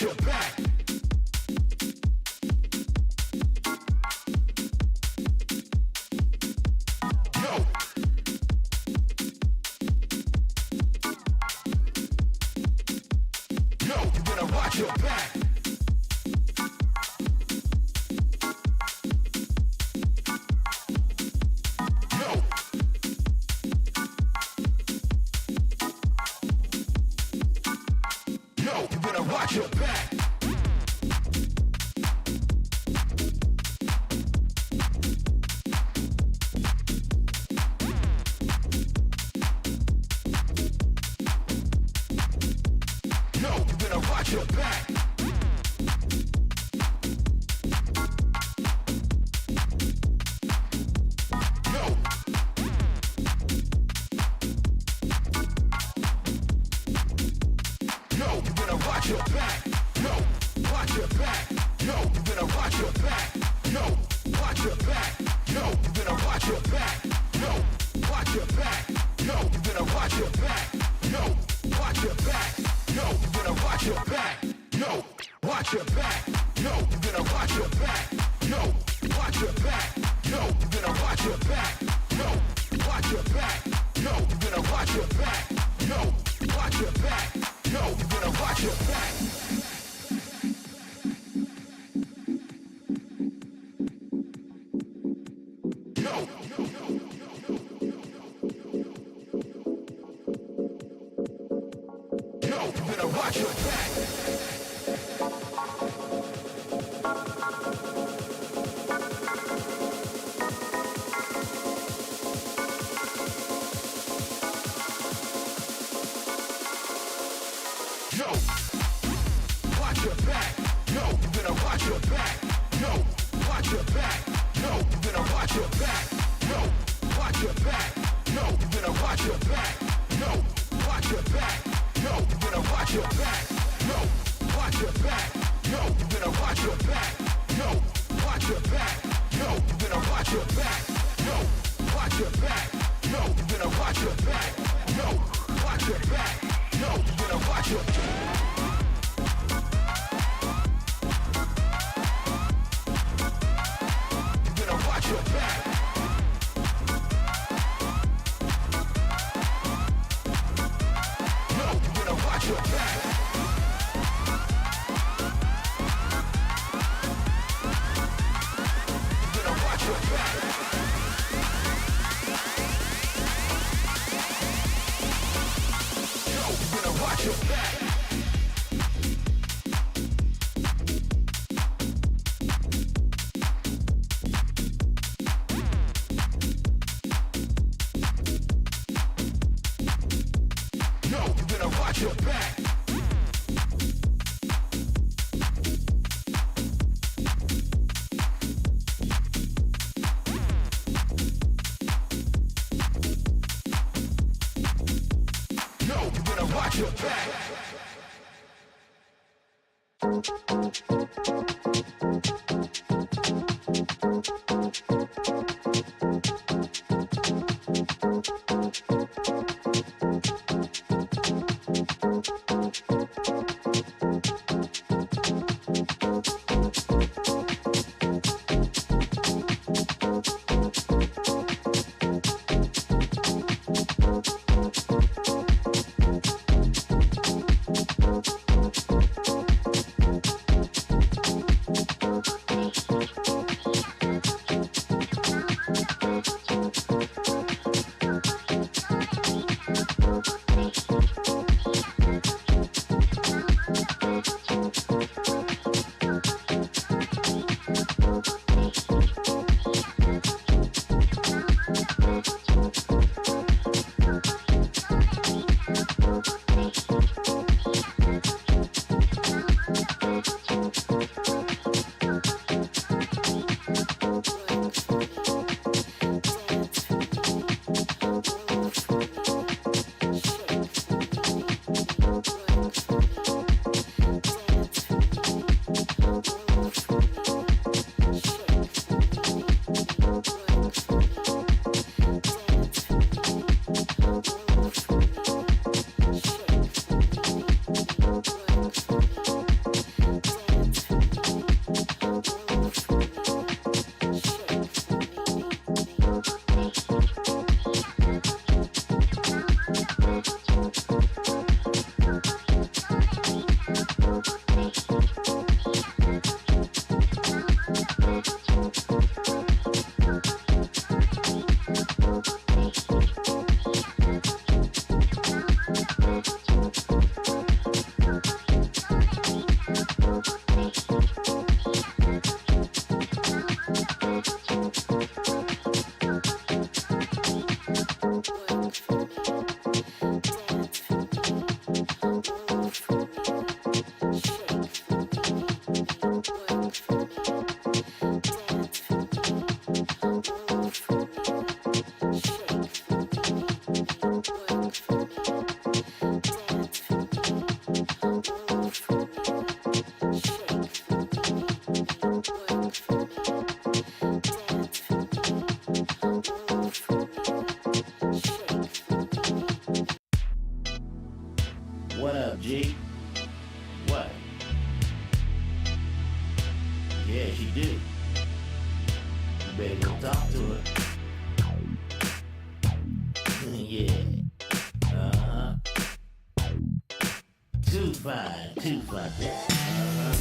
your back. Better go talk to her. Yeah. Uh-huh. Too fine, too fine. Uh-huh.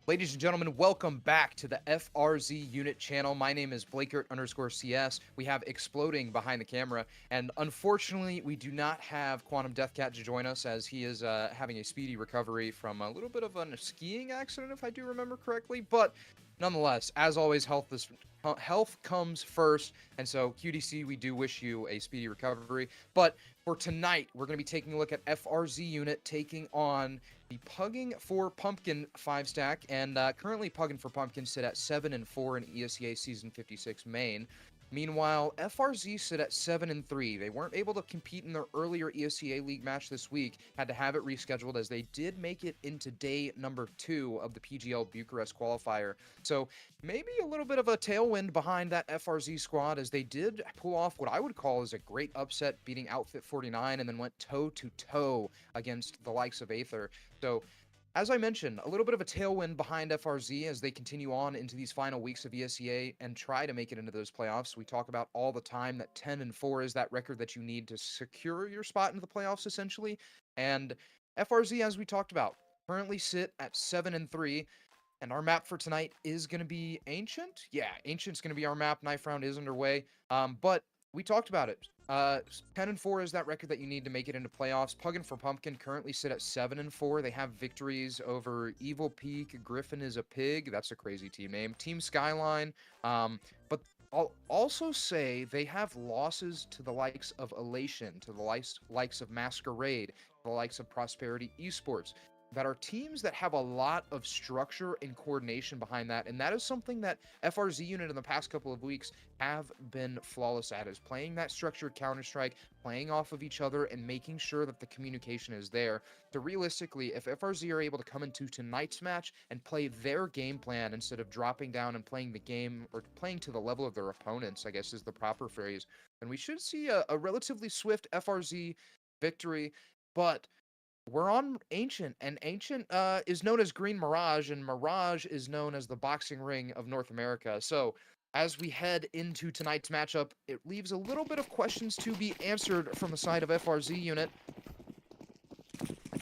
Ladies and gentlemen, welcome back to the FRZ unit channel. My name is Blakert_CS. We have Exploding behind the camera, and unfortunately, we do not have Quantum Deathcat to join us as he is having a speedy recovery from a little bit of a skiing accident, if I do remember correctly. But nonetheless, as always, health comes first, and so QDC, we do wish you a speedy recovery. But for tonight, we're going to be taking a look at FRZ unit taking on the Pugging4Pumpkin 5-stack, and currently Pugging4Pumpkin sit at 7-4 in ESEA Season 56 main. Meanwhile, FRZ sit at 7-3. They weren't able to compete in their earlier ESEA League match this week, had to have it rescheduled as they did make it into day number 2 of the PGL Bucharest qualifier. So maybe a little bit of a tailwind behind that FRZ squad as they did pull off what I would call as a great upset, beating Outfit 49 and then went toe-to-toe against the likes of Aether. So as I mentioned, a little bit of a tailwind behind FRZ as they continue on into these final weeks of ESEA and try to make it into those playoffs. We talk about all the time that 10-4 is that record that you need to secure your spot into the playoffs, essentially. And FRZ, as we talked about, currently sit at 7-3. And our map for tonight is going to be Ancient. Yeah, Ancient's going to be our map. Knife round is underway. But we talked about it. 10-4 is that record that you need to make it into playoffs. Pugging4Pumpkin currently sit at 7-4. They have victories over Evil Peak, Griffin is a Pig. That's a crazy team name. Team Skyline. But I'll also say they have losses to the likes of Elation, to the likes of Masquerade, to the likes of Prosperity Esports, that are teams that have a lot of structure and coordination behind that, and that is something that FRZ unit in the past couple of weeks have been flawless at, is playing that structured Counter-Strike, playing off of each other, and making sure that the communication is there. So realistically, if FRZ are able to come into tonight's match and play their game plan instead of dropping down and playing the game, or playing to the level of their opponents, I guess is the proper phrase, then we should see a relatively swift FRZ victory. But we're on Ancient, and Ancient is known as Green Mirage, and Mirage is known as the boxing ring of North America. So as we head into tonight's matchup, it leaves a little bit of questions to be answered from the side of FRZ unit.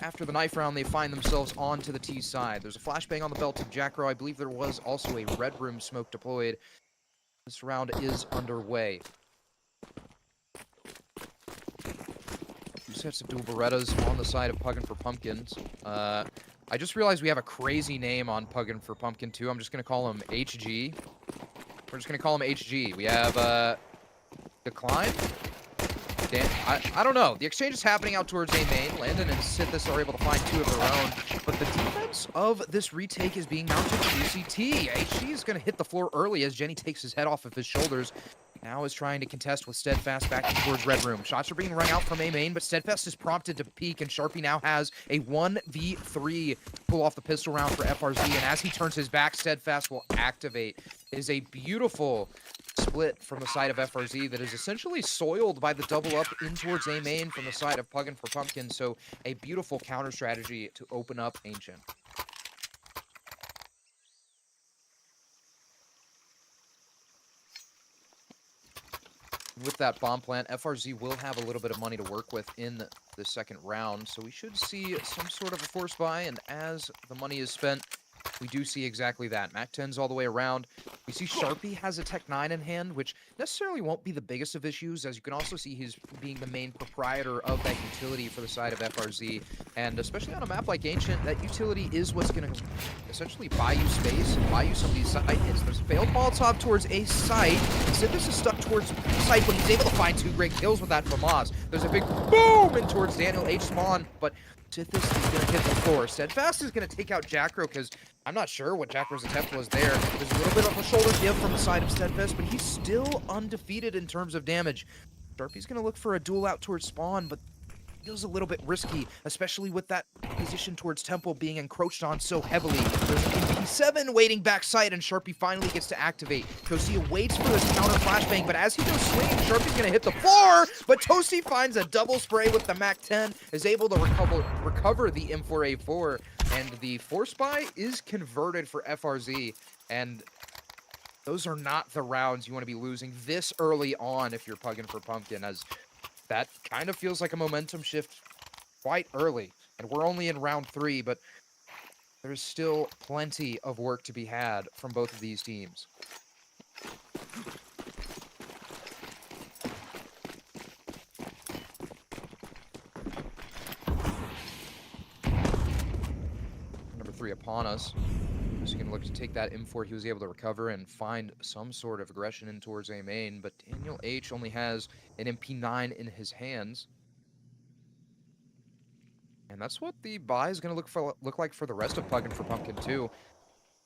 After the knife round, they find themselves onto the T side. There's a flashbang on the belt of Jackro. I believe there was also a red room smoke deployed. This round is underway. Sets of dual Berettas on the side of Pugging4Pumpkins. I just realized we have a crazy name on Pugging4Pumpkin too. I'm just gonna call him HG. We're just gonna call him HG. We have Decline. Dan, I don't know. The exchange is happening out towards A main. Landon and Sithis are able to find 2 of their own, but the defense of this retake is being mounted to UCT. HG is gonna hit the floor early as Jenny takes his head off of his shoulders. Now is trying to contest with Steadfast back towards Red Room. Shots are being rung out from A main, but Steadfast is prompted to peek, and Sharpie now has a 1v3 to pull off the pistol round for FRZ, and as he turns his back, Steadfast will activate. It is a beautiful split from the side of FRZ that is essentially soiled by the double up in towards A main from the side of Pugging4Pumpkin, so a beautiful counter strategy to open up Ancient. With that bomb plant, FRZ will have a little bit of money to work with in the second round, so we should see some sort of a force buy, and as the money is spent, we do see exactly that. MAC-10's all the way around. We see Sharpie has a Tech 9 in hand, which necessarily won't be the biggest of issues, as you can also see he's being the main proprietor of that utility for the side of FRZ. And especially on a map like Ancient, that utility is what's going to essentially buy you space and buy you some of these side hits. There's a failed Molotov towards a site. Sithis is stuck towards site, but he's able to find 2 great kills with that from Oz. There's a big boom in towards Daniel H. Spawn, but Sithis is going to hit the floor. Steadfast is going to take out Jackro because I'm not sure what Jackro's attempt was there. There's a little bit of a shoulder give from the side of Steadfast, but he's still undefeated in terms of damage. Sharpie's going to look for a duel out towards Spawn, but feels a little bit risky, especially with that position towards Temple being encroached on so heavily. There's an MP7 waiting backside, and Sharpie finally gets to activate. Toasty waits for this counter flashbang, but as he goes swinging, Sharpie's going to hit the floor, but Toasty finds a double spray with the MAC-10, is able to recover the M4A4, and the force buy is converted for FRZ, and those are not the rounds you want to be losing this early on if you're Pugging4Pumpkin, as that kind of feels like a momentum shift quite early. And we're only in round 3, but there's still plenty of work to be had from both of these teams. Number 3 upon us. He's going to look to take that M4 he was able to recover and find some sort of aggression in towards A main, but Daniel H only has an MP9 in his hands. And that's what the buy is going to look like for the rest of Pugging4Pumpkin too.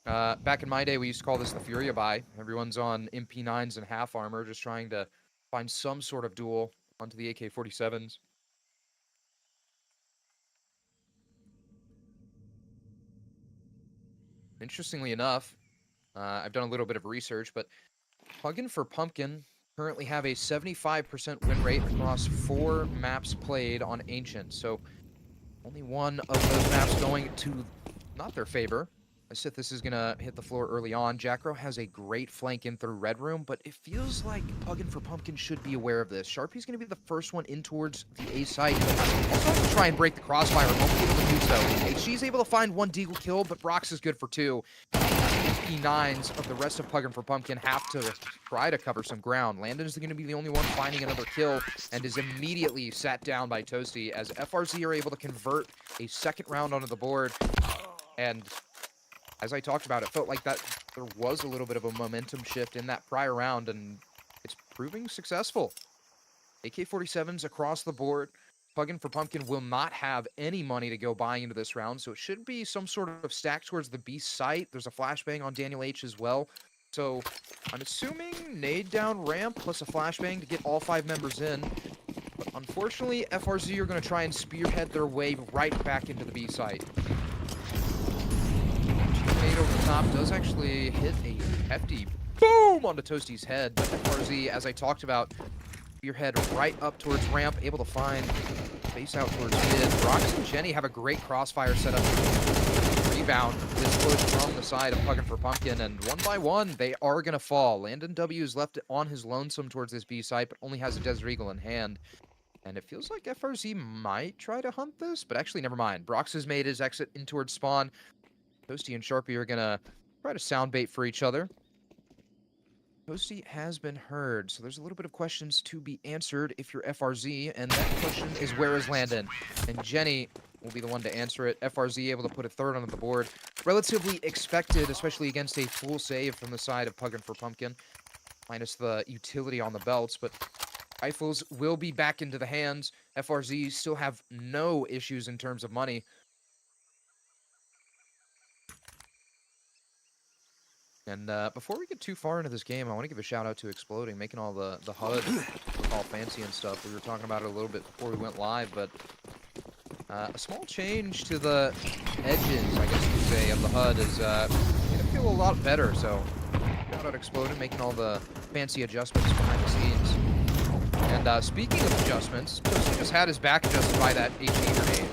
Back in my day, we used to call this the Furia buy. Everyone's on MP9s and half armor, just trying to find some sort of duel onto the AK-47s. Interestingly enough, I've done a little bit of research, but Pugging4Pumpkin currently have a 75% win rate across 4 maps played on Ancient. So only one of those maps going to not their favor. Sithis is going to hit the floor early on. Jackro has a great flank in through Red Room, but it feels like Pugging4Pumpkin should be aware of this. Sharpie's going to be the first one in towards the A site. Also have to try and break the crossfire. Won't be able to do so. HG's able to find 1 deagle kill, but Brox is good for 2. P9s of the rest of Pugging4Pumpkin have to try to cover some ground. Landon is going to be the only one finding another kill and is immediately sat down by Toasty as FRZ are able to convert a second round onto the board. And as I talked about, it felt like that there was a little bit of a momentum shift in that prior round, and it's proving successful. AK-47s across the board. Pugging4Pumpkin will not have any money to go buying into this round, so it should be some sort of stack towards the B site. There's a flashbang on Daniel H as well. So I'm assuming nade down ramp plus a flashbang to get all 5 members in. But unfortunately, FRZ are going to try and spearhead their way right back into the B site. Nade over the top does actually hit a hefty boom onto Toasty's head. But FRZ, as I talked about, spearhead right up towards ramp, able to find face out towards mid. Brox and Jenny have a great crossfire set up to rebound this push from the side of Pugging4Pumpkin, and one by one, they are going to fall. Landon W is left on his lonesome towards this B site, but only has a Desert Eagle in hand. And it feels like FRZ might try to hunt this, but actually, never mind. Brox has made his exit in towards spawn. Toasty and Sharpie are going to try to sound bait for each other. Toasty has been heard, so there's a little bit of questions to be answered if you're FRZ, and that question is where is Landon? And Jenny will be the one to answer it. FRZ able to put a third onto the board. Relatively expected, especially against a full save from the side of Pugging4Pumpkin, minus the utility on the belts, but rifles will be back into the hands. FRZ still have no issues in terms of money. And before we get too far into this game, I want to give a shout out to Exploding, making all the HUD look all fancy and stuff. We were talking about it a little bit before we went live, but a small change to the edges, I guess you could say, of the HUD is going to feel a lot better. So shout out Exploding, making all the fancy adjustments behind the scenes. And speaking of adjustments, Toasty just had his back adjusted by that HE grenade.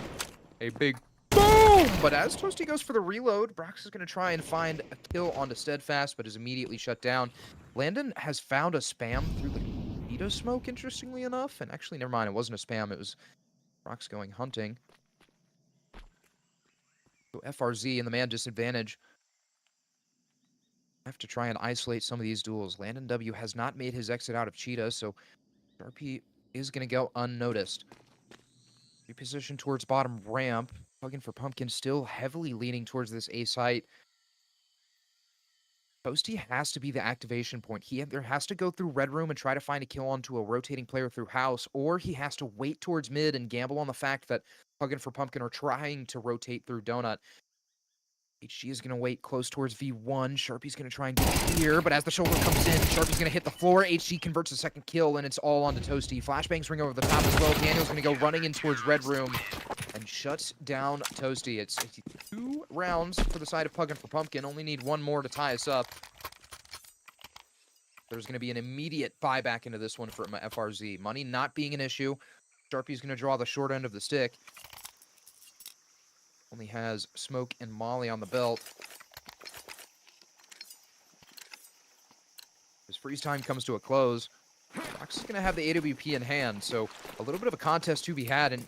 A big boom! But as Toasty goes for the reload, Brox is going to try and find a kill onto Steadfast, but is immediately shut down. Landon has found a spam through the Vito smoke, interestingly enough. And actually, never mind, it wasn't a spam. It was Brox going hunting. So FRZ and the man disadvantage have to try and isolate some of these duels. Landon W has not made his exit out of Cheetah, so RP is going to go unnoticed. Reposition towards bottom ramp. Pugging4Pumpkin still heavily leaning towards this A site. Toasty has to be the activation point. He either has to go through Red Room and try to find a kill onto a rotating player through House, or he has to wait towards mid and gamble on the fact that Pugging4Pumpkin are trying to rotate through Donut. HG is going to wait close towards V1. Sharpie's going to try and get here, but as the shoulder comes in, Sharpie's going to hit the floor. HG converts a second kill, and it's all onto Toasty. Flashbangs ring over the top as well. Daniel's going to go running in towards Red Room and shuts down Toasty. It's 2 rounds for the side of Pugging4Pumpkin. Only need 1 more to tie us up. There's going to be an immediate buyback into this one for FRZ. Money not being an issue. Sharpie's going to draw the short end of the stick. Only has Smoke and Molly on the belt. His freeze time comes to a close. Brox is going to have the AWP in hand, so a little bit of a contest to be had. And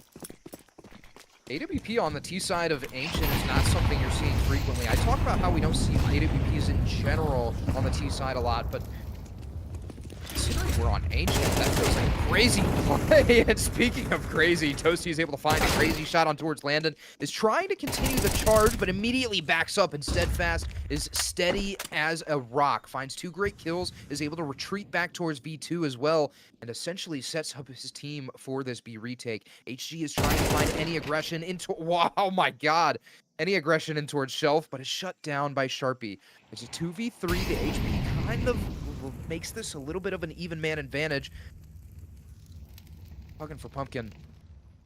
AWP on the T side of Ancient is not something you're seeing frequently. I talk about how we don't see AWPs in general on the T side a lot, but considering we're on Ancient, that feels like a crazy play. And speaking of crazy, Toasty is able to find a crazy shot on towards Landon, is trying to continue the charge, but immediately backs up, and Steadfast is steady as a rock. Finds 2 great kills, is able to retreat back towards B2 as well, and essentially sets up his team for this B retake. HG is trying to find any aggression into... Wow, oh my god! Any aggression in towards Shelf, but is shut down by Sharpie. It's a 2v3. The HP kind of makes this a little bit of an even man advantage. Pugging4Pumpkin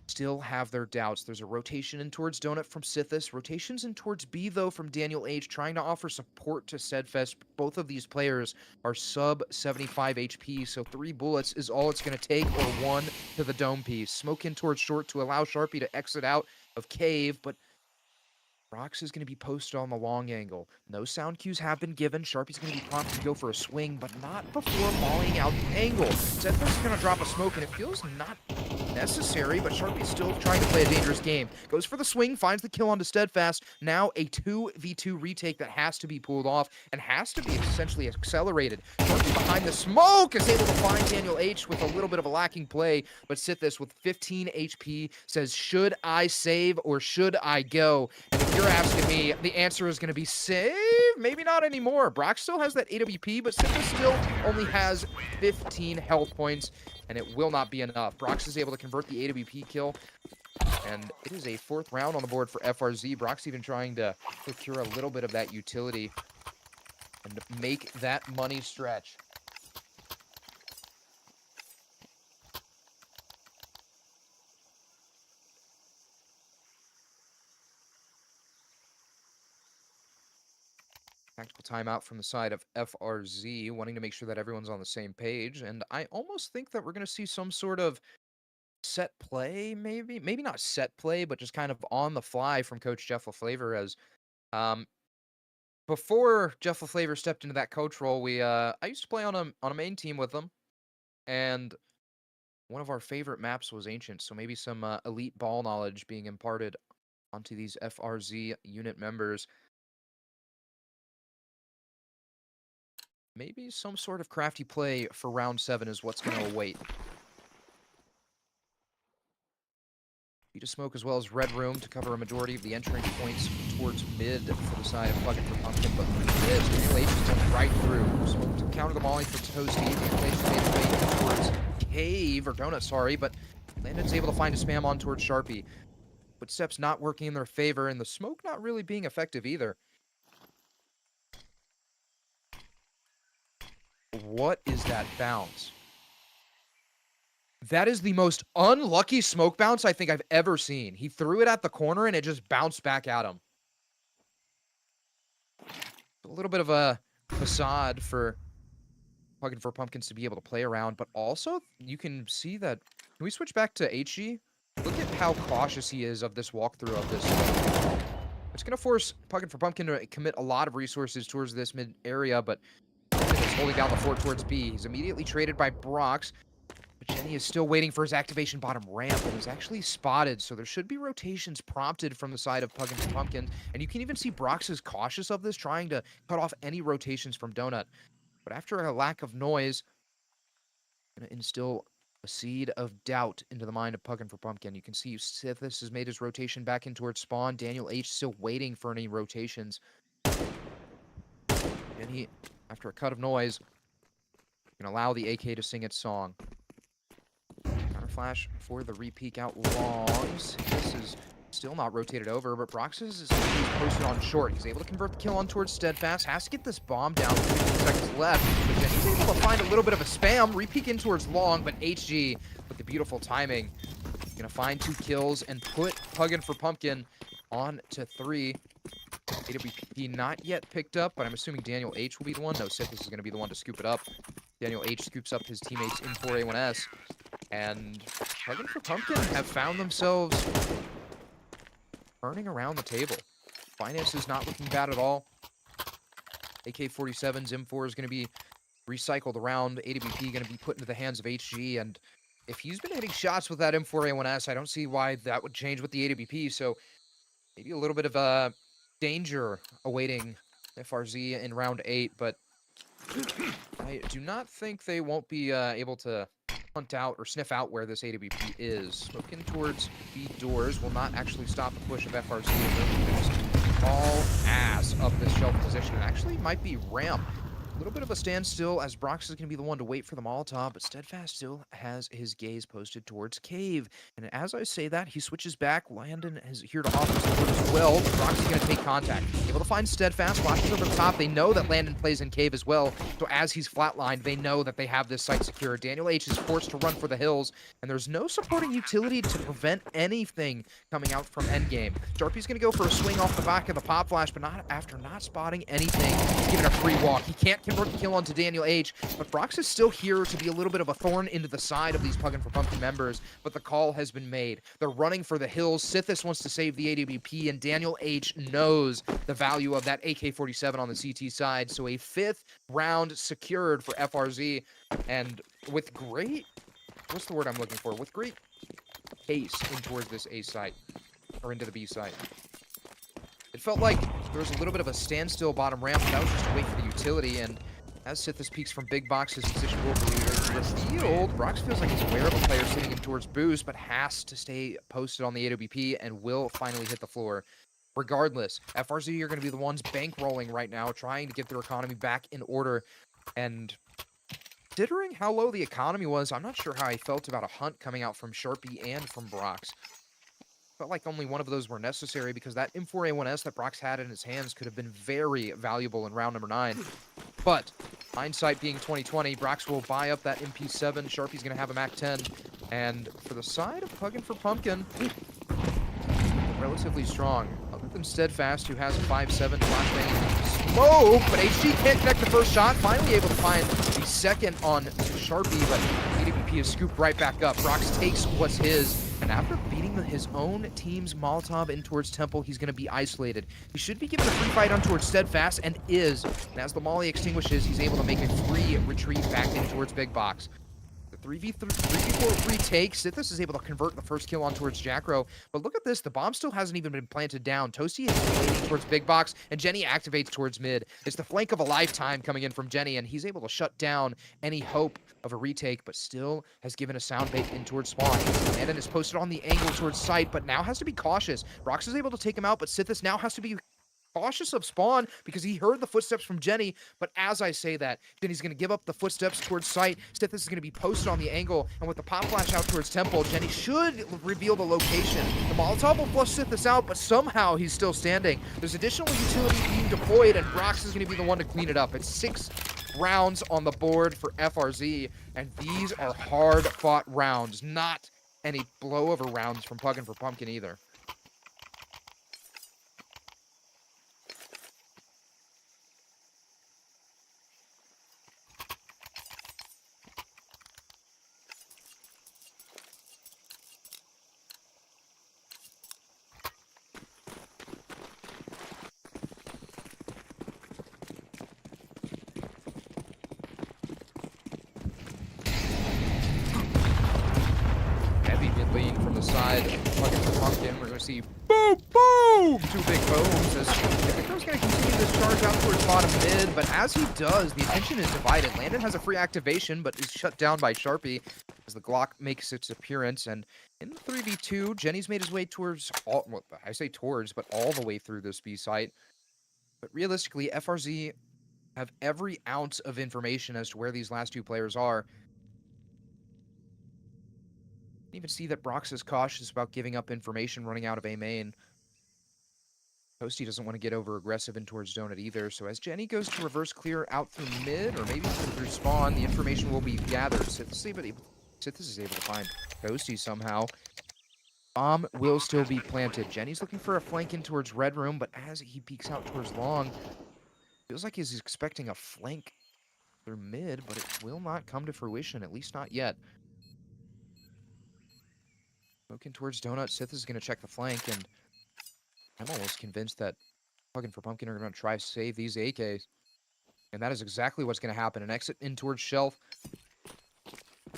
still have their doubts. There's a rotation in towards Donut from Sithis. Rotations in towards B, though, from Daniel H, trying to offer support to Steadfast. Both of these players are sub 75 HP, so 3 bullets is all it's going to take, or 1 to the dome piece. Smoke in towards short to allow Sharpie to exit out of cave, but Brox is going to be posted on the long angle. No sound cues have been given. Sharpie's going to be prompted to go for a swing, but not before mauling out the angle. Zephyrs is going to drop a smoke, and it feels not necessary, but Sharpie's still trying to play a dangerous game. Goes for the swing, finds the kill onto Steadfast. Now a 2v2 retake that has to be pulled off and has to be essentially accelerated. Sharpie behind the smoke is able to find Daniel H with a little bit of a lacking play, but Sithis with 15 HP says, should I save or should I go? And if you're asking me, the answer is going to be save? Maybe not anymore. Brock still has that AWP, but Sithis still only has 15 health points, and it will not be enough. Brox is able to convert the AWP kill, and it is a 4th round on the board for FRZ. Brock's even trying to procure a little bit of that utility and make that money stretch. Tactical timeout from the side of FRZ, wanting to make sure that everyone's on the same page. And I almost think that we're going to see some sort of set play, maybe. Maybe not set play, but just kind of on the fly from Coach Jeff LaFlavor. As before Jeff LaFlavor stepped into that coach role, I used to play on a main team with him. And one of our favorite maps was Ancient. So maybe some elite ball knowledge being imparted onto these FRZ unit members. Maybe some sort of crafty play for round 7 is what's going to await. Beat a smoke as well as Red Room to cover a majority of the entering points towards mid for the side of Pugging4Pumpkin, but this, Daniel H is going right through. Smoke to counter the molly for Toasty. Daniel H is made his way towards Cave, or Donut, sorry, but Landon's able to find a spam on towards Sharpie. Footsteps not working in their favor, and the smoke not really being effective either. What is that bounce? That is the most unlucky smoke bounce I think I've ever seen. He threw it at the corner, and it just bounced back at him. A little bit of a facade for Pugging4Pumpkins to be able to play around, but also you can see that... Can we switch back to HG? Look at how cautious he is of this walkthrough of this. It's going to force Pugging4Pumpkin to commit a lot of resources towards this mid area, but is holding down the fort towards B. He's immediately traded by Brox, but Jenny is still waiting for his activation bottom ramp, and is actually spotted, so there should be rotations prompted from the side of Pugging4Pumpkin, and you can even see Brox is cautious of this, trying to cut off any rotations from Donut. But after a lack of noise, going to instill a seed of doubt into the mind of Pugging4Pumpkin. You can see Sithis has made his rotation back in towards spawn. Daniel H still waiting for any rotations. And he, after a cut of noise, can allow the AK to sing its song. Counter flash for the re-peek out longs. This is still not rotated over, but Brox is posted on short. He's able to convert the kill on towards Steadfast. Has to get this bomb down. 15 seconds left. But then he's able to find a little bit of a spam. Re-peek in towards long, but HG with the beautiful timing. Gonna find 2 kills and put Pugging4Pumpkin on to 3. AWP not yet picked up, but I'm assuming Daniel H will be the one. No, Sithis is going to be the one to scoop it up. Daniel H scoops up his teammates in 4A1S. And Pugging4Pumpkin have found themselves turning around the table. Finance is not looking bad at all. AK-47's M4 is going to be recycled around. AWP going to be put into the hands of HG. And if he's been hitting shots with that M4A1S, I don't see why that would change with the AWP. So maybe a little bit of a danger awaiting FRZ in round 8, but I do not think they won't be able to hunt out or sniff out where this AWP is. Smoking towards B doors will not actually stop the push of FRZ. They're just all ass up this shelf position. It actually might be ramp. A little bit of a standstill as Brox is going to be the one to wait for the Molotov, but Steadfast still has his gaze posted towards Cave. And as I say that, he switches back. Landon is here to offer support as well. Brox is going to take contact. Able to find Steadfast, flashes over the top. They know that Landon plays in Cave as well. So as he's flatlined, they know that they have this site secure. Daniel H is forced to run for the hills, and there's no supporting utility to prevent anything coming out from endgame. Sharpie's going to go for a swing off the back of the pop flash, but not after not spotting anything. He's given a free walk. He can't convert the kill onto Daniel H, but Brox is still here to be a little bit of a thorn into the side of these Pugging4Pumpkin members, but the call has been made. They're running for the hills. Sithis wants to save the AWP, and Daniel H knows the value of that AK-47 on the CT side, so a 5th round secured for FRZ, and with great, what's the word I'm looking for? With great pace in towards this A site, or into the B site. It felt like there was a little bit of a standstill bottom ramp, but that was just to wait for the utility, and as Sithis peeks from big box, his position will be revealed. Brox feels like he's aware of a player sitting in towards boost, but has to stay posted on the AWP and will finally hit the floor. Regardless, FRZ are going to be the ones bankrolling right now, trying to get their economy back in order, and considering how low the economy was, I'm not sure how I felt about a hunt coming out from Sharpie and from Brox. Felt like only one of those were necessary because that M4A1S that Brox had in his hands could have been very valuable in round number 9. But hindsight being 2020, Brox will buy up that MP7. Sharpie's going to have a MAC-10. And for the side of Pugging4Pumpkin, relatively strong. Other than Steadfast, who has a 5.7 flashbang smoke, but HG can't connect the first shot. Finally able to find the second on Sharpie, but AWP is scooped right back up. Brox takes what's his. And after beating his own team's Molotov in towards Temple, he's going to be isolated. He should be given a free fight on towards Steadfast, and is. And as the Molly extinguishes, he's able to make a free retreat back in towards Big Box. The 3v4 retake. Sithis is able to convert the first kill on towards Jackro. But look at this. The bomb still hasn't even been planted down. Toasty is waiting towards Big Box, and Jenny activates towards mid. It's the flank of a lifetime coming in from Jenny, and he's able to shut down any hope of a retake, but still has given a sound bait in towards spawn. Landon is posted on the angle towards site, but now has to be cautious. Brox is able to take him out, but Sithis now has to be cautious of spawn because he heard the footsteps from Jenny. But as I say that, Jenny's going to give up the footsteps towards site. Sithis is going to be posted on the angle, and with the pop flash out towards Temple, Jenny should reveal the location. The Molotov will flush Sithis out, but somehow he's still standing. There's additional utility being deployed, and Brox is going to be the one to clean it up. It's 6 rounds on the board for FRZ, and these are hard-fought rounds, not any blow-over rounds from Pugging4Pumpkin either. Lean from the side of Pugging4Pumpkin. We're going to see boom, boom, 2 big booms as Jericho's going to continue this charge out towards bottom mid, but as he does, the attention is divided. Landon has a free activation, but is shut down by Sharpie as the Glock makes its appearance, and in the 3v2, Jenny's made his way towards, well, I say towards, but all the way through this B site. But realistically, FRZ have every ounce of information as to where these last 2 players are. Even see that Brox is cautious about giving up information running out of A main. Toasty doesn't want to get over aggressive in towards donut either, so as Jenny goes to reverse clear out through mid, or maybe through spawn, the information will be gathered. Sithis is able to find Toasty somehow. Bomb will still be planted. Jenny's looking for a flank in towards red room, but as he peeks out towards long, feels like he's expecting a flank through mid, but it will not come to fruition, at least not yet. Looking towards Donut, Sith is going to check the flank, and I'm almost convinced that Pugging4Pumpkin are going to try to save these AKs. And that is exactly what's going to happen. An exit in towards Shelf.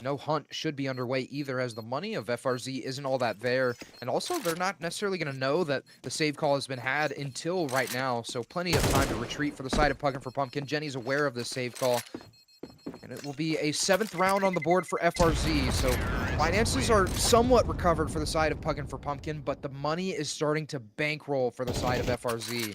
no hunt should be underway either, as the money of FRZ isn't all that there. And also, they're not necessarily going to know that the save call has been had until right now. So plenty of time to retreat for the side of Pugging4Pumpkin. Jenny's aware of this save call. And it will be a 7th round on the board for FRZ. So finances are somewhat recovered for the side of Pugging4Pumpkin, but the money is starting to bankroll for the side of FRZ.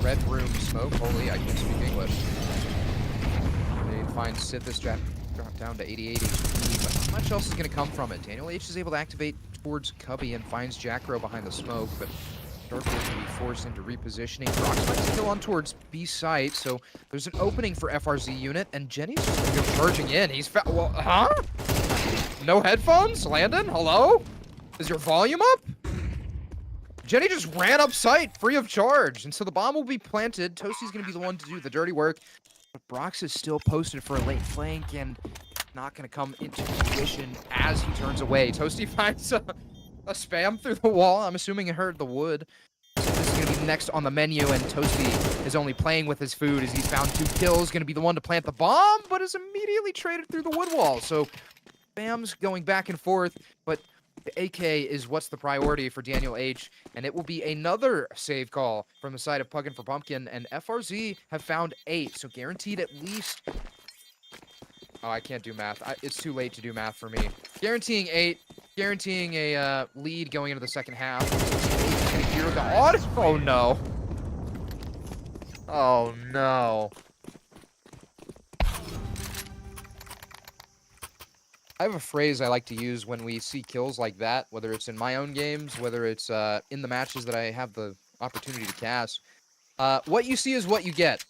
Red room smoke. Holy, I can't speak English. They find Sithis drop down to 88 HP, but not much else is going to come from it. Daniel H is able to activate towards Cubby and finds Jackro behind the smoke, but Dark Wolf can be forced into repositioning. Brox finds a kill on towards B site, so there's an opening for FRZ unit, and Jenny's just going to go charging in. He's well, huh? No headphones? Landon? Hello? Is your volume up? Jenny just ran up site, free of charge, and so the bomb will be planted. Toasty's going to be the one to do the dirty work, but Brox is still posted for a late flank and not going to come into fruition as he turns away. Toasty finds a spam through the wall. I'm assuming it hurt the wood. So this is going to be next on the menu, and Toasty is only playing with his food as he's found 2 kills. Going to be the one to plant the bomb, but is immediately traded through the wood wall. So spam's going back and forth, but the AK is what's the priority for Daniel H, and it will be another save call from the side of Pugging4Pumpkin, and FRZ have found 8, so guaranteed at least... Oh, I can't do math. It's too late to do math for me. Guaranteeing 8, guaranteeing a lead going into the second half. Oh, no. Oh, no. I have a phrase I like to use when we see kills like that, whether it's in my own games, whether it's in the matches that I have the opportunity to cast. What you see is what you get.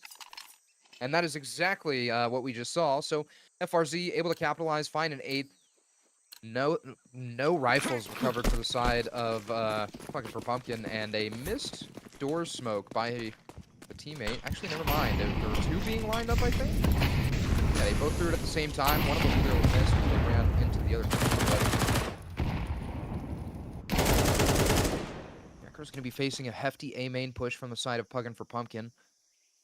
And that is exactly what we just saw. So FRZ able to capitalize, find an 8th. No rifles recovered for the side of Pugging4Pumpkin, and a missed door smoke by a teammate. Actually, never mind. There were 2 being lined up, I think. Yeah, they both threw it at the same time. One of them clearly missed, but they ran into the other team. Jacker's going to be facing a hefty A main push from the side of Pugging4Pumpkin.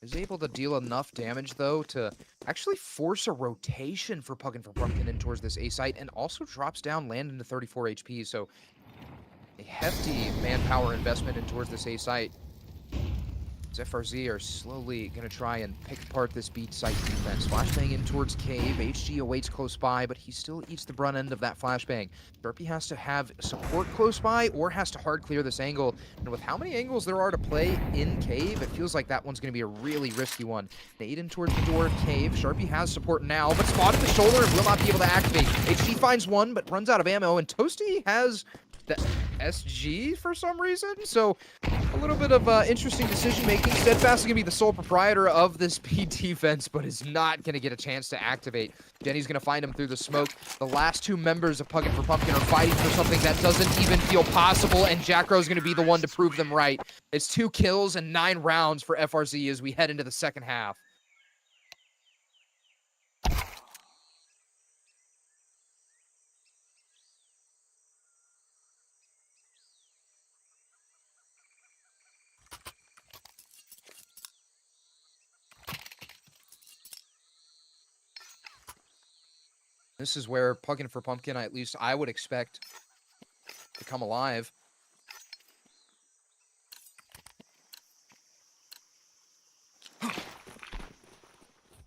Is able to deal enough damage, though, to actually force a rotation for Pugging4Pumpkin in towards this A site, and also drops down Landon to 34 HP, so a hefty manpower investment in towards this A site. FRZ are slowly going to try and pick apart this beat site defense. Flashbang in towards Cave. HG awaits close by, but he still eats the brunt end of that flashbang. Derpy has to have support close by or has to hard clear this angle. And with how many angles there are to play in Cave, it feels like that one's going to be a really risky one. Nade in towards the door of Cave. Sharpie has support now, but spotted the shoulder and will not be able to activate. HG finds one, but runs out of ammo, and Toasty has the SG for some reason. So a little bit of interesting decision making. Steadfast is going to be the sole proprietor of this B defense, but is not going to get a chance to activate. Jenny's going to find him through the smoke. The last 2 members of Pugging4Pumpkin are fighting for something that doesn't even feel possible, and Jackro's going to be the one to prove them right. It's 2 kills and 9 rounds for FRZ as we head into the second half. This is where Pugging4Pumpkin, at least I would expect to come alive.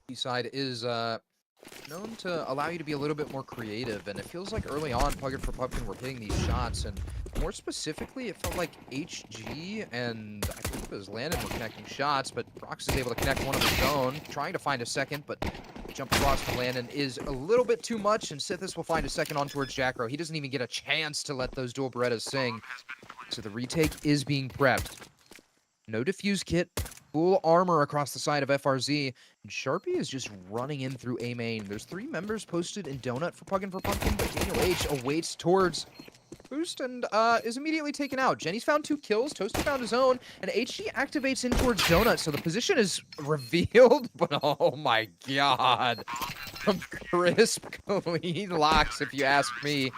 B-side is known to allow you to be a little bit more creative, and it feels like early on Pugging4Pumpkin were hitting these shots, and more specifically it felt like HG and I believe it was Landon were connecting shots, but Brox is able to connect one of his own, trying to find a second, but jump across from Landon is a little bit too much, and Sithis will find a second on towards Jackro. He doesn't even get a chance to let those dual Berettas sing, so the retake is being prepped. No defuse kit, Full armor across the side of FRZ. And Sharpie is just running in through A main. There's 3 members posted in Donut for Pugging4Pumpkin, but Daniel H awaits towards boost and is immediately taken out. Jenny's found 2 kills, Toasty found his own, and HG activates in towards Donut, so the position is revealed, but oh my god. Some crisp, clean locks, if you ask me.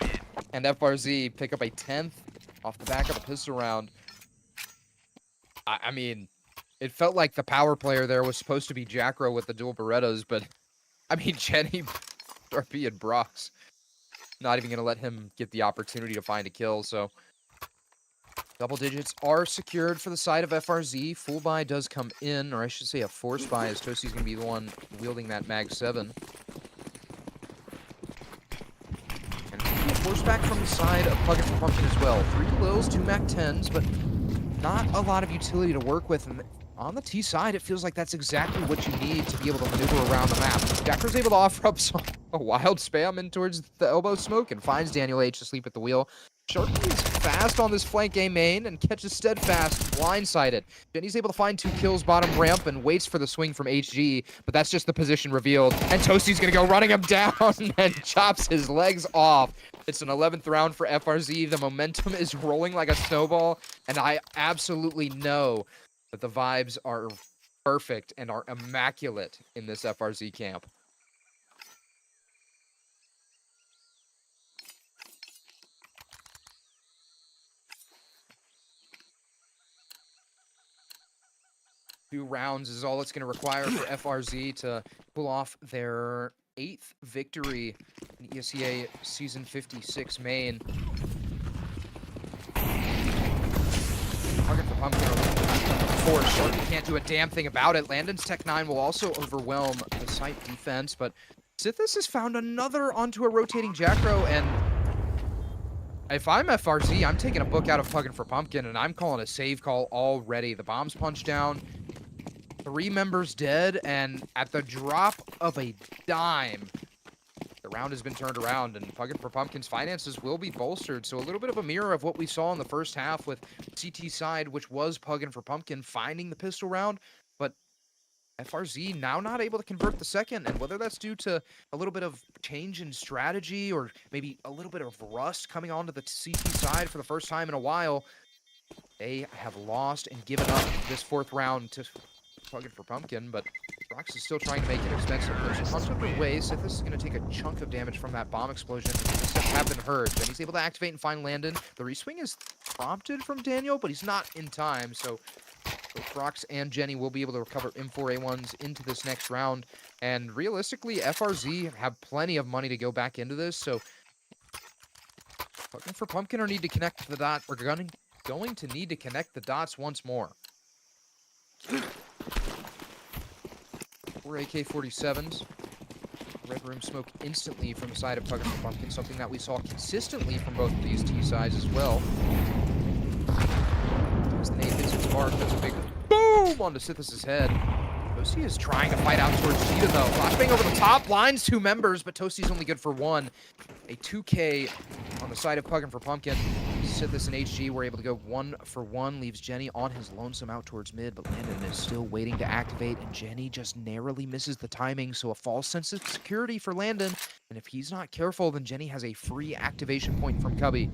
And FRZ pick up a 10th off the back of a pistol round. I mean, it felt like the power player there was supposed to be Jackro with the dual Berettas, but I mean, Jenny, Sharpie, and Brox not even going to let him get the opportunity to find a kill, so double digits are secured for the side of FRZ. Full buy does come in, or I should say a force buy, as Toasty's going to be the one wielding that Mag 7. And a force back from the side of Pugging4Pumpkin as well. 3 Lils, 2 Mag 10s, but not a lot of utility to work with. And on the T side, it feels like that's exactly what you need to be able to maneuver around the map. Jacker's able to offer up a wild spam in towards the elbow smoke and finds Daniel H asleep at the wheel. Sharpie is fast on this flank A main and catches Steadfast blindsided. Jenny's able to find 2 kills bottom ramp and waits for the swing from HG, but that's just the position revealed. And Toasty's gonna go running him down and chops his legs off. It's an 11th round for FRZ. The momentum is rolling like a snowball, and I absolutely know that the vibes are perfect and are immaculate in this FRZ camp. Two rounds is all it's going to require for FRZ to pull off their 8th victory in ESEA Season 56 main. Pugging4Pumpkin are looking at force. Sharpie can't do a damn thing about it. Landon's Tech 9 will also overwhelm the site defense, but Sithis has found another onto a rotating Jackro, and if I'm FRZ, I'm taking a book out of Pugging4Pumpkin, and I'm calling a save call already. The bomb's punched down, 3 members dead, and at the drop of a dime, the round has been turned around, and Pugging4Pumpkin's finances will be bolstered. So a little bit of a mirror of what we saw in the first half with CT side, which was Pugging4Pumpkin finding the pistol round, but FRZ now not able to convert the second, and whether that's due to a little bit of change in strategy or maybe a little bit of rust coming onto the CT side for the first time in a while, they have lost and given up this 4th round to Pugging4Pumpkin, but Brox is still trying to make it expensive. There's a punch underway. Sithis is going to take a chunk of damage from that bomb explosion. The steps have been heard. Then he's able to activate and find Landon. The reswing is prompted from Daniel, but he's not in time, so both Brox and Jenny will be able to recover M4A1s into this next round. And realistically, FRZ have plenty of money to go back into this, so Pugging4Pumpkin are need to connect the dot. We're going to need to connect the dots once more. 4 AK-47s. Red room smoke instantly from the side of Pugging4Pumpkin, something that we saw consistently from both of these T sides as well. As the nade hits its mark, that's a big boom onto Sithis' head. Toasty is trying to fight out towards Cheetah, though. Flashbang over the top, blinds 2 members, but Toasty's only good for 1. A 2K on the side of Pugging4Pumpkin. Sithis and HG were able to go 1 for 1, leaves Jenny on his lonesome out towards mid, but Landon is still waiting to activate, and Jenny just narrowly misses the timing, so a false sense of security for Landon, and if he's not careful, then Jenny has a free activation point from Cubby.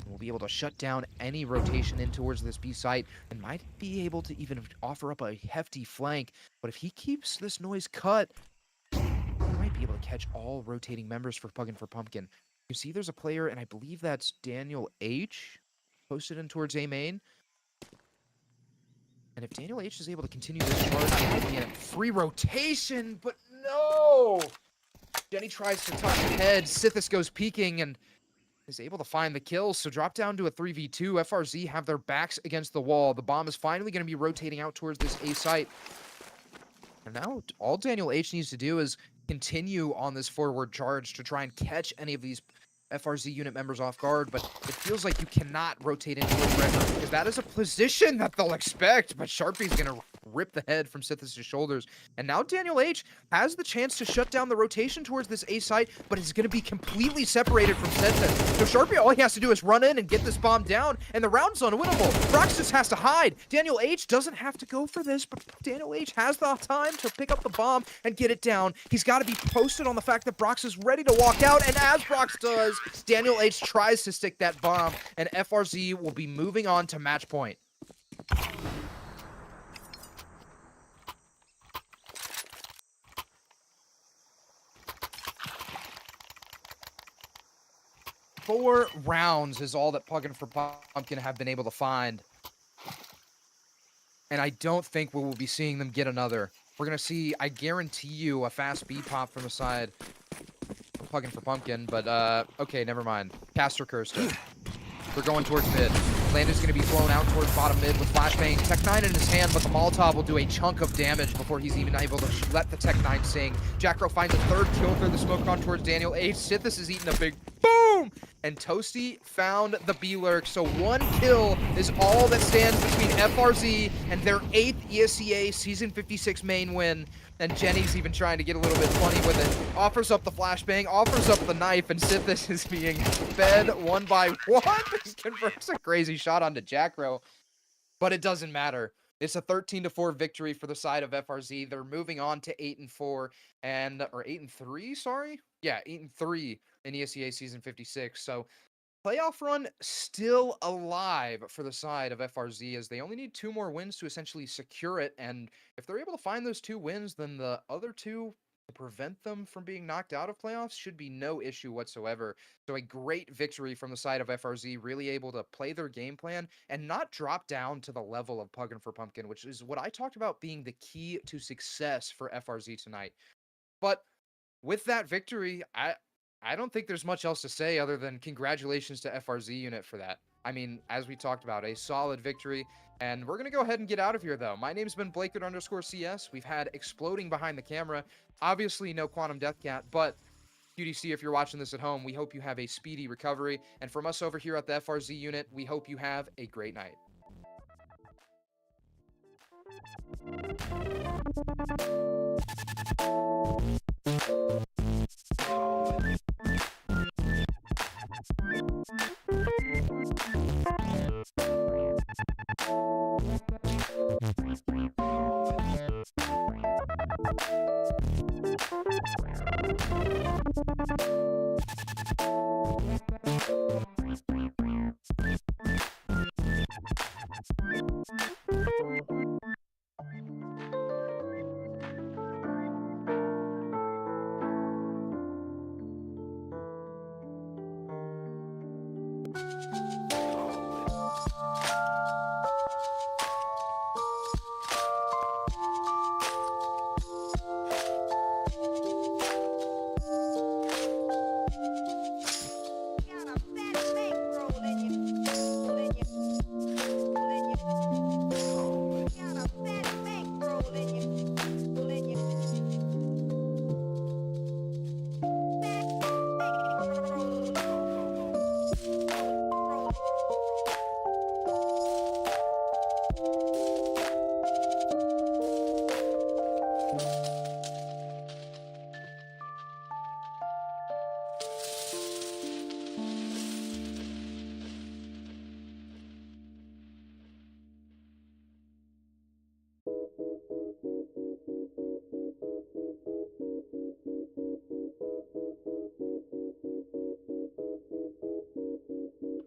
We'll be able to shut down any rotation in towards this B site, and might be able to even offer up a hefty flank, but if he keeps this noise cut, he might be able to catch all rotating members for Pugging4Pumpkin. You see there's a player, and I believe that's Daniel H, posted in towards A main. And if Daniel H is able to continue this charge, he might be in free rotation, but no! Jenny tries to tuck ahead, Sithis goes peeking, and is able to find the kills, so drop down to a 3v2. FRZ have their backs against the wall. The bomb is finally going to be rotating out towards this A site. And now all Daniel H needs to do is continue on this forward charge to try and catch any of these FRZ unit members off guard, but it feels like you cannot rotate into a red room because that is a position that they'll expect, but Sharpie's going to rip the head from Sithis' shoulders. And now Daniel H has the chance to shut down the rotation towards this A site, but is going to be completely separated from Sithis. So Sharpie, all he has to do is run in and get this bomb down, and the round's unwinnable. Brox just has to hide. Daniel H doesn't have to go for this, but Daniel H has the time to pick up the bomb and get it down. He's got to be posted on the fact that Brox is ready to walk out, and as Brox does, Daniel H tries to stick that bomb, and FRZ will be moving on to match point. Four rounds is all that Pugging4Pumpkin have been able to find. And I don't think we will be seeing them get another. We're going to see, I guarantee you, a fast B pop from the side of Pugging4Pumpkin, but, okay, never mind. Caster cursed it. They're going towards mid. Land is going to be flown out towards bottom mid with Flashbang. Tech9 in his hand, but the Molotov will do a chunk of damage before he's even able to let the Tech9 sing. Jackro finds a third kill through the smoke on towards Daniel H. Sithis is eating a big boom! And Toasty found the B-Lurk, so one kill is all that stands between FRZ and their 8th ESEA Season 56 main win. And Jenny's even trying to get a little bit funny with it. Offers up the flashbang, offers up the knife, and Sithis is being fed one by one. He converts a crazy shot onto Jackro, but it doesn't matter. It's a 13-4 victory for the side of FRZ. They're moving on to 8-4 or 8-3, sorry? Yeah, 8-3 in ESEA Season 56. So playoff run still alive for the side of FRZ, as they only need 2 more wins to essentially secure it. And if they're able to find those 2 wins, then the other 2 to prevent them from being knocked out of playoffs should be no issue whatsoever. So a great victory from the side of FRZ, really able to play their game plan and not drop down to the level of Pugging4Pumpkin, which is what I talked about being the key to success for FRZ tonight. But with that victory, I don't think there's much else to say other than congratulations to FRZ unit for that. I mean, as we talked about, a solid victory. And we're going to go ahead and get out of here, though. My name's been Blakert_CS. We've had Exploding behind the camera. Obviously, no Quantum Deathcat, but QDC, if you're watching this at home, we hope you have a speedy recovery. And from us over here at the FRZ unit, we hope you have a great night.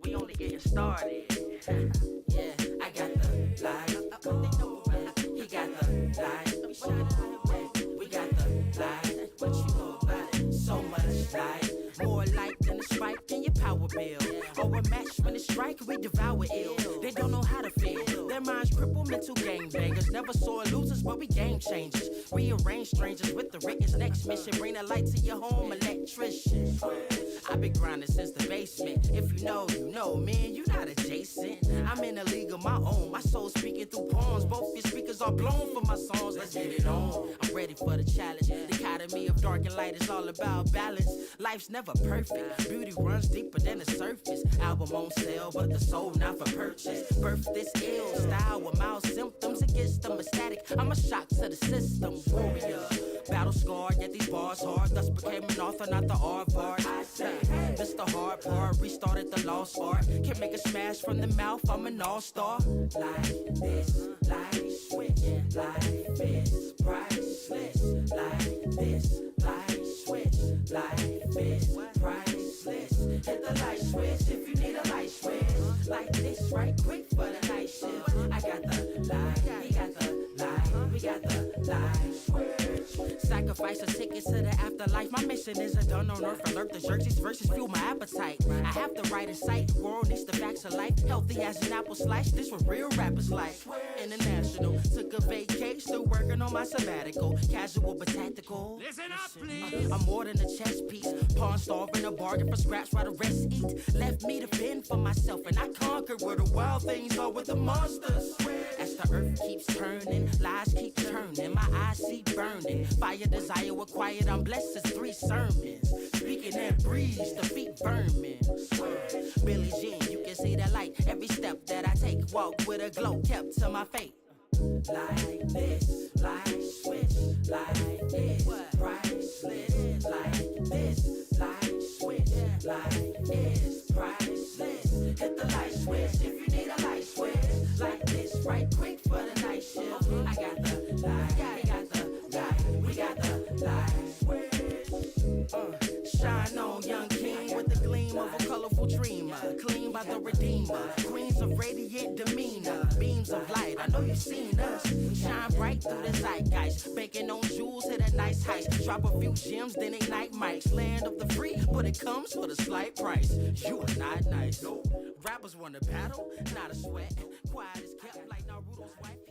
We only getting started. Yeah, I got the light. He got the light. We got the light. What you know about it? So much light. More light than a spike in your power bill. Or a match when it strike, we devour ill. They don't know how to feel. Their minds cripple, mental game bangers. Never saw losers, but we game changers. Rearrange strangers with the written next mission. Bring the light to your home, electrician. I've been grinding since the basement. If you know, you know, man, you not adjacent. I'm in a league of my own. My soul speaking through poems. Both your speakers are blown for my songs. Let's get it on. I'm ready for the challenge. The dichotomy of dark and light is all about balance. Life's never perfect. Beauty runs deeper than the surface. Album on sale, but the soul not for purchase. Birth this ill style with mild symptoms. It gets them ecstatic. I'm a shock to the system. Warrior. Battle scarred, yet these bars hard. Thus became an author, not the aardvark. I say, hey, this the hard part. Restarted the lost art. Can make a smash from the mouth. I'm an all-star. Like this, light switch. Life is priceless. Like this, light switch. Life is priceless. Hit the light switch if you need a light switch. Like this, right quick for the night shift. I got the light, he got the light, we got the light switch. Sacrifice a ticket to the afterlife. My mission isn't done on earth. Alert the jerseys versus fuel my appetite. I have the right insight. The world needs the facts of life. Healthy as an apple slice. This what real rappers like. International. Took a vacation. Still working on my sabbatical. Casual but tactical. Listen up, please. I'm more than a chess piece. Pawn starving a bargain for scraps while the rest eat. Left me to fend for myself. And I conquered where the wild things are with the monsters. As the earth keeps turning, lies keep turning. My eyes see burning. Fire desire acquired, I'm blessed as 3 sermons. Speaking that breeze, defeat vermin. Billie Jean, you can see the light. Every step that I take, walk with a glow, kept to my fate. Like this, light switch. Like this, priceless. Like this, light switch. Like this, priceless. Hit the light switch if you need a light switch. Like this, right quick for the night shift. I got the light, we got the light, we got the light switch. Shine on, young king, with the gleam of a colorful dreamer. Clean by the redeemer, queens of radiant demeanor. Beams of light, I know you've seen us. Shine bright through the zeitgeist. Banking on jewels, hit a nice heist. Drop a few gems, then ignite mics. Land of the free, but it comes with a slight price. You are not nice. Rappers wanna battle, not a sweat. Quiet is kept like Naruto's wife.